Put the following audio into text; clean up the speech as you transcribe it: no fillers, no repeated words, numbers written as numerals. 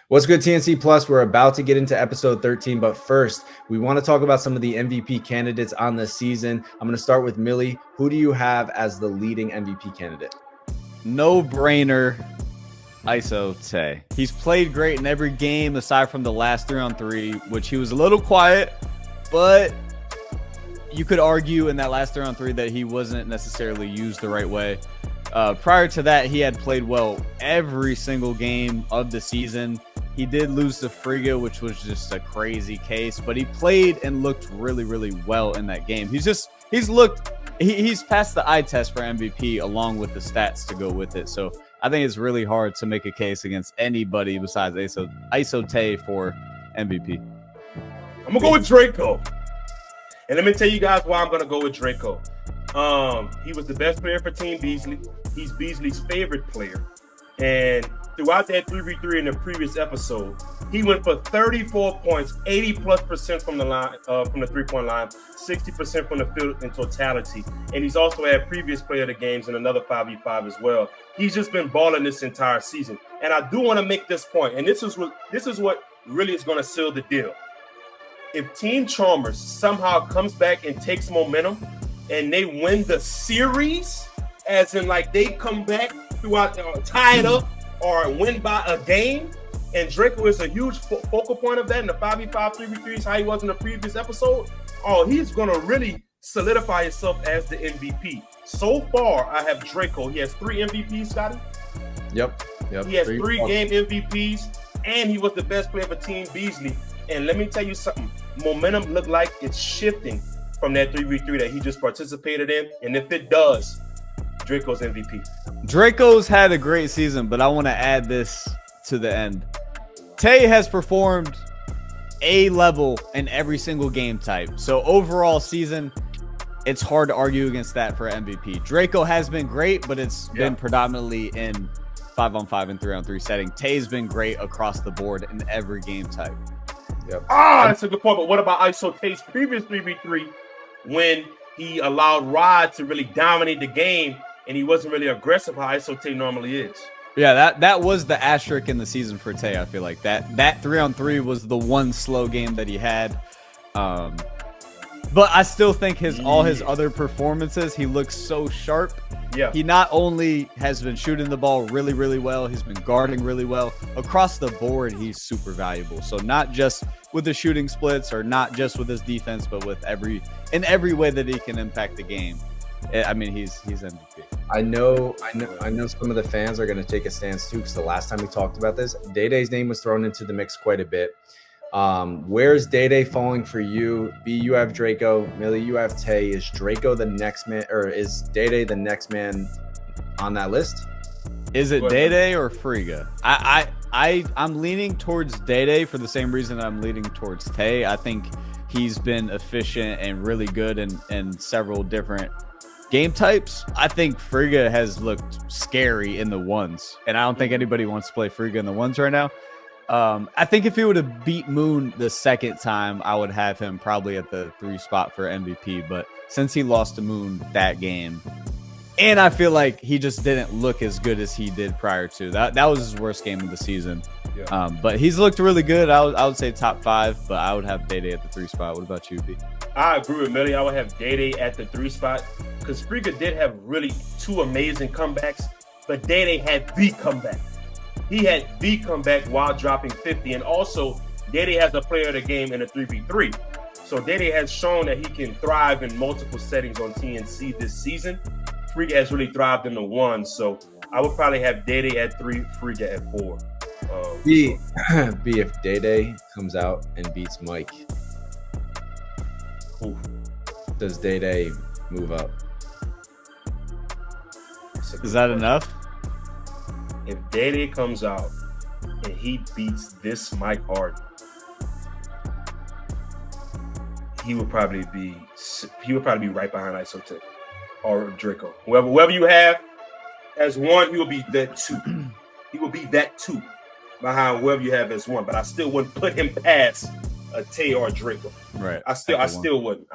What's good, TNC Plus? We're about to get into episode 13, but first, we want to talk about some of the MVP candidates on this season. I'm going to start with Millie. Who do you have as the leading MVP candidate? No brainer, ISO Tay. He's played great in every game aside from the last 3-on-3, which he was a little quiet, but you could argue in that last 3-on-3 that he wasn't necessarily used the right way. Prior to that, he had played well every single game of the season. He did lose to Friga, which was just a crazy case, but he played and looked really, really well in that game. He's passed the eye test for MVP along with the stats to go with it. So I think it's really hard to make a case against anybody besides ISO Tay for MVP. I'm gonna go with Draco. And let me tell you guys why I'm gonna go with Draco. He was the best player for Team Beasley. He's Beasley's favorite player. And throughout that 3v3 in the previous episode, he went for 34 points, 80+% from the line, from the three-point line, 60% from the field in totality. And he's also had previous player of the games in another 5v5 as well. He's just been balling this entire season. And I do want to make this point, and this is what really is going to seal the deal. If Team Chalmers somehow comes back and takes momentum and they win the series, as in like they come back throughout, tie it up or win by a game, and Draco is a huge focal point of that in the 5v5, 3v3s, how he was in the previous episode, he's going to really solidify himself as the MVP. So far, I have Draco. He has 3 MVPs, Scotty. Yep. He has 3 game MVPs, and he was the best player for Team Beasley. And let me tell you something. Momentum look like it's shifting from that 3v3 that he just participated in. And if it does, Draco's MVP. Draco's had a great season, but I want to add this to the end. Tay has performed A level in every single game type. So overall season, it's hard to argue against that for MVP. Draco has been great, but it's been predominantly in 5-on-5 and 3-on-3 setting. Tay's been great across the board in every game type. Yep. That's a good point. But what about ISO Tay's previous 3v3 when he allowed Rod to really dominate the game and he wasn't really aggressive how ISO Tay normally is? Yeah, that was the asterisk in the season for Tay. I feel like that 3-on-3 was the one slow game that he had. But I still think all his other performances, he looks so sharp. Yeah. He not only has been shooting the ball really, really well, he's been guarding really well. Across the board, he's super valuable. So not just with the shooting splits or not just with his defense, but with in every way that he can impact the game. I mean, he's MVP. I know some of the fans are going to take a stance too, because the last time we talked about this, Day-Day's name was thrown into the mix quite a bit. Where's Day-Day falling for you? B, you have Draco. Millie, you have Tay. Is Draco the next man, or is Day-Day the next man on that list? Is it Day-Day or Friga? I'm leaning towards Day-Day for the same reason I'm leaning towards Tay. I think he's been efficient and really good in several different game types. I think Friga has looked scary in the ones, and I don't think anybody wants to play Friga in the ones right now. I think if he would have beat Moon the second time, I would have him probably at the 3 spot for MVP. But since he lost to Moon that game, and I feel like he just didn't look as good as he did prior to that was his worst game of the season. Yeah. But he's looked really good. I would say top 5, but I would have Day-Day at the 3 spot. What about you, B? I agree with Millie. I would have Day-Day at the 3 spot because Friga did have really 2 amazing comebacks, but Day-Day had the comeback. He had the comeback while dropping 50, and also Day-Day has a player of the game in a 3v3. So Day-Day has shown that he can thrive in multiple settings on TNC this season. Friga has really thrived in the 1, so I would probably have Day-Day at 3, Friga at 4. B, if Day-Day comes out and beats Mike, does Day-Day move up? Is that enough? If Day-Day comes out and he beats this Mike Harden, he would probably be right behind ISO Tay or Draco. Whoever you have as 1, he will be that 2. He will be that 2 behind whoever you have as 1. But I still wouldn't put him past a Tay or a Draco. Right. I still wouldn't.